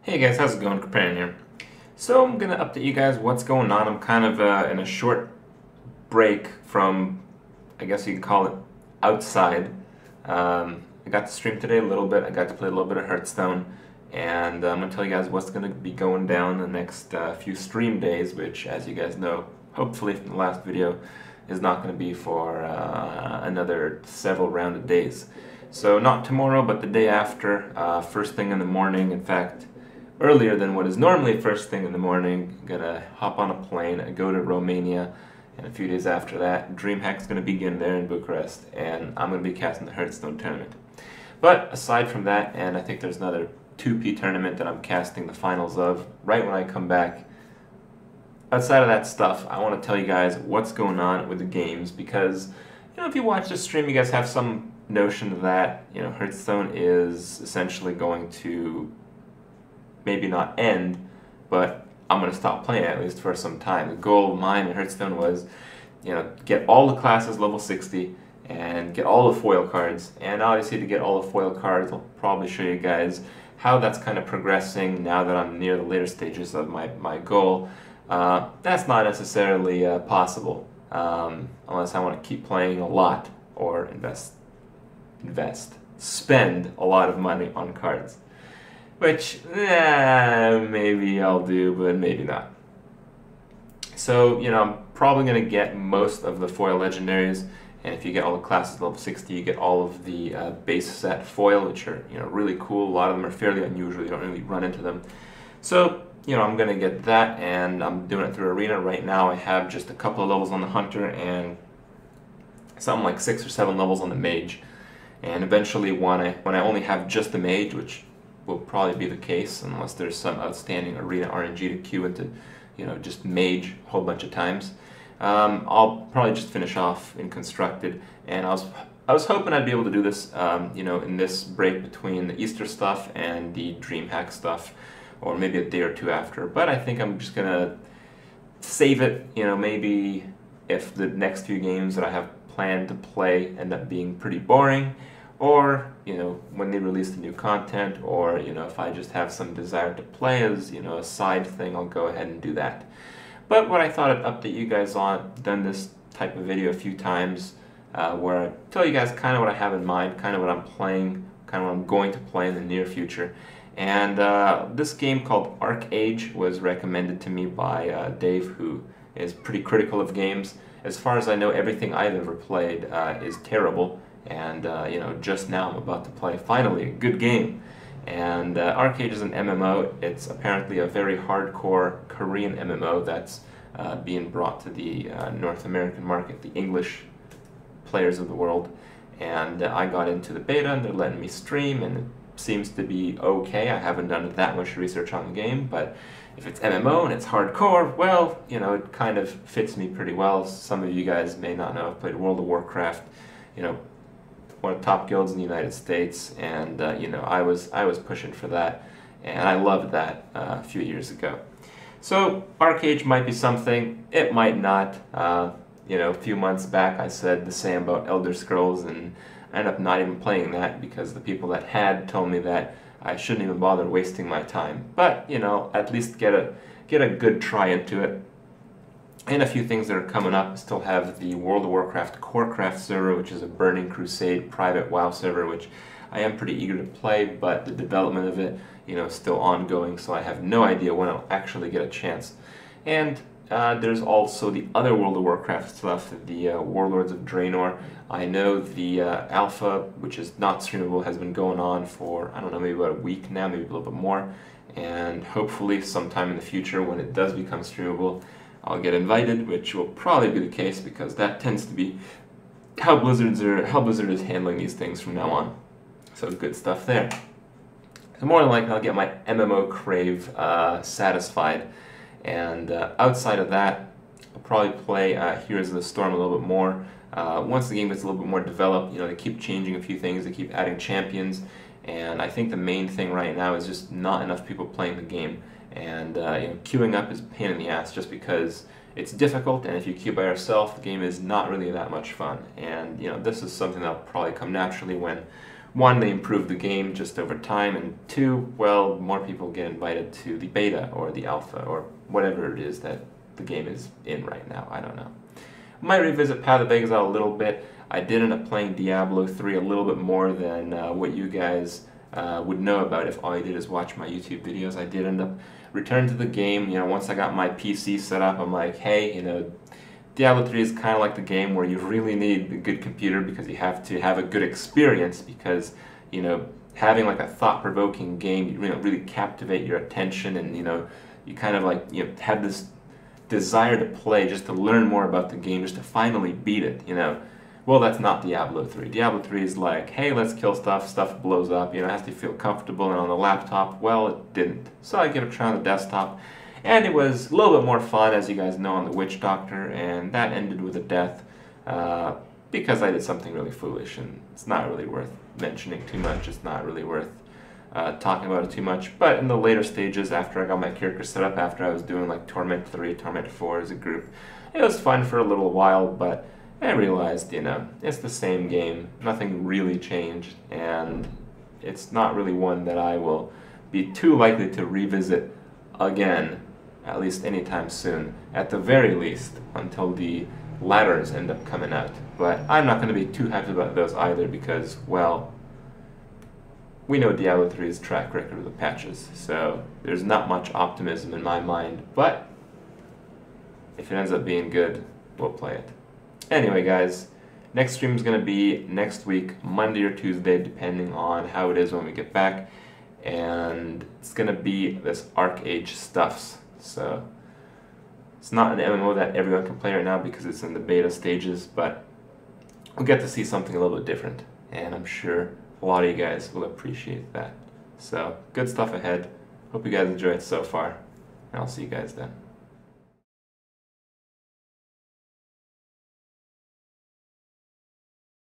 Hey guys, how's it going? Companion here. So I'm gonna update you guys what's going on. I'm kind of in a short break from, I guess you could call it, outside. I got to stream today a little bit. I got to play a little bit of Hearthstone, and I'm gonna tell you guys what's gonna be going down the next few stream days, which, as you guys know, hopefully from the last video, is not gonna be for another several rounded days. So not tomorrow, but the day after, first thing in the morning. In fact, earlier than what is normally first thing in the morning. Gonna hop on a plane, go to Romania, and a few days after that, DreamHack's gonna begin there in Bucharest, and I'm gonna be casting the Hearthstone tournament. But aside from that, and I think there's another 2P tournament that I'm casting the finals of right when I come back. Outside of that stuff, I want to tell you guys what's going on with the games because, if you watch this stream, you guys have some notion that, Hearthstone is essentially going to maybe not end, but I'm going to stop playing at least for some time. The goal of mine in Hearthstone was, get all the classes level 60 and get all the foil cards. And obviously to get all the foil cards, I'll probably show you guys how that's kind of progressing now that I'm near the later stages of my goal. That's not necessarily possible unless I want to keep playing a lot or spend a lot of money on cards. Which, maybe I'll do, but maybe not. So, I'm probably going to get most of the foil legendaries, and if you get all the classes level 60, you get all of the base set foil, which are, really cool. A lot of them are fairly unusual. You don't really run into them. So, I'm going to get that, and I'm doing it through Arena. Right now, I have just a couple of levels on the Hunter, and something like 6 or 7 levels on the Mage. And eventually, when I only have just the Mage, which will probably be the case unless there's some outstanding arena RNG to queue into, just Mage a whole bunch of times. I'll probably just finish off in Constructed, and I was hoping I'd be able to do this, in this break between the Easter stuff and the DreamHack stuff, or maybe a day or two after. But I think I'm just gonna save it. Maybe if the next few games that I have planned to play end up being pretty boring, or, when they release the new content, or, if I just have some desire to play as, a side thing, I'll go ahead and do that. But what I thought I'd update you guys on, done this type of video a few times, where I tell you guys kind of what I have in mind, kind of what I'm playing, kind of what I'm going to play in the near future. And this game called Archeage was recommended to me by Dave, who is pretty critical of games. As far as I know, everything I've ever played is terrible. And, just now I'm about to play, finally, a good game. And Archeage is an MMO. It's apparently a very hardcore Korean MMO that's being brought to the North American market, the English players of the world. And I got into the beta, and they're letting me stream, and it seems to be okay. I haven't done that much research on the game, but if it's MMO and it's hardcore, well, it kind of fits me pretty well. Some of you guys may not know, I've played World of Warcraft, one of the top guilds in the United States, and I was pushing for that, and I loved that a few years ago. So Archeage might be something, it might not. A few months back I said the same about Elder Scrolls, and I ended up not even playing that because the people that had told me that I shouldn't even bother wasting my time. But at least get a good try into it. And a few things that are coming up. I still have the World of Warcraft Corecraft server, which is a Burning Crusade private WoW server, which I am pretty eager to play, but the development of it, is still ongoing, so I have no idea when I'll actually get a chance. And there's also the other World of Warcraft stuff, the Warlords of Draenor. I know the alpha, which is not streamable, has been going on for, I don't know, maybe about a week now, maybe a little bit more. And hopefully sometime in the future, when it does become streamable, I'll get invited, which will probably be the case because that tends to be how Blizzard is handling these things from now on. So good stuff there. So more than likely I'll get my MMO crave satisfied, and outside of that I'll probably play Heroes of the Storm a little bit more. Once the game gets a little bit more developed, they keep changing a few things, they keep adding champions, and I think the main thing right now is just not enough people playing the game. And queuing up is a pain in the ass just because it's difficult, and if you queue by yourself, the game is not really that much fun. And this is something that'll probably come naturally when one, they improve the game just over time, and two, well, more people get invited to the beta or the alpha or whatever it is that the game is in right now. I don't know. Might revisit Path of Exile a little bit. I did end up playing Diablo 3 a little bit more than what you guys would know about if all you did is watch my YouTube videos. I did end up returning to the game. You know, once I got my PC set up, I'm like, hey, you know, Diablo 3 is kind of like the game where you really need a good computer because you have to have a good experience because, you know, having like a thought-provoking game, you really captivate your attention, and, you know, you kind of like, you know, have this desire to play just to learn more about the game, just to finally beat it, you know. Well, that's not Diablo 3. Diablo 3 is like, hey, let's kill stuff, stuff blows up, you know, it has to feel comfortable, and on the laptop, well, it didn't. So I gave it a try on the desktop, and it was a little bit more fun, as you guys know, on the Witch Doctor, and that ended with a death because I did something really foolish, and it's not really worth mentioning too much, it's not really worth talking about it too much. But in the later stages, after I got my character set up, after I was doing like Torment 3, Torment 4 as a group, it was fun for a little while, but I realized, you know, it's the same game, nothing really changed, and it's not really one that I will be too likely to revisit again, at least anytime soon, at the very least, until the ladders end up coming out. But I'm not going to be too happy about those either because, well, we know Diablo 3's track record with the patches, so there's not much optimism in my mind, but if it ends up being good, we'll play it. Anyway, guys, next stream is going to be next week, Monday or Tuesday, depending on how it is when we get back, and it's going to be this Archeage stuffs. So it's not an MMO that everyone can play right now because it's in the beta stages, but we'll get to see something a little bit different, and I'm sure a lot of you guys will appreciate that. So good stuff ahead. Hope you guys enjoyed it so far, and I'll see you guys then.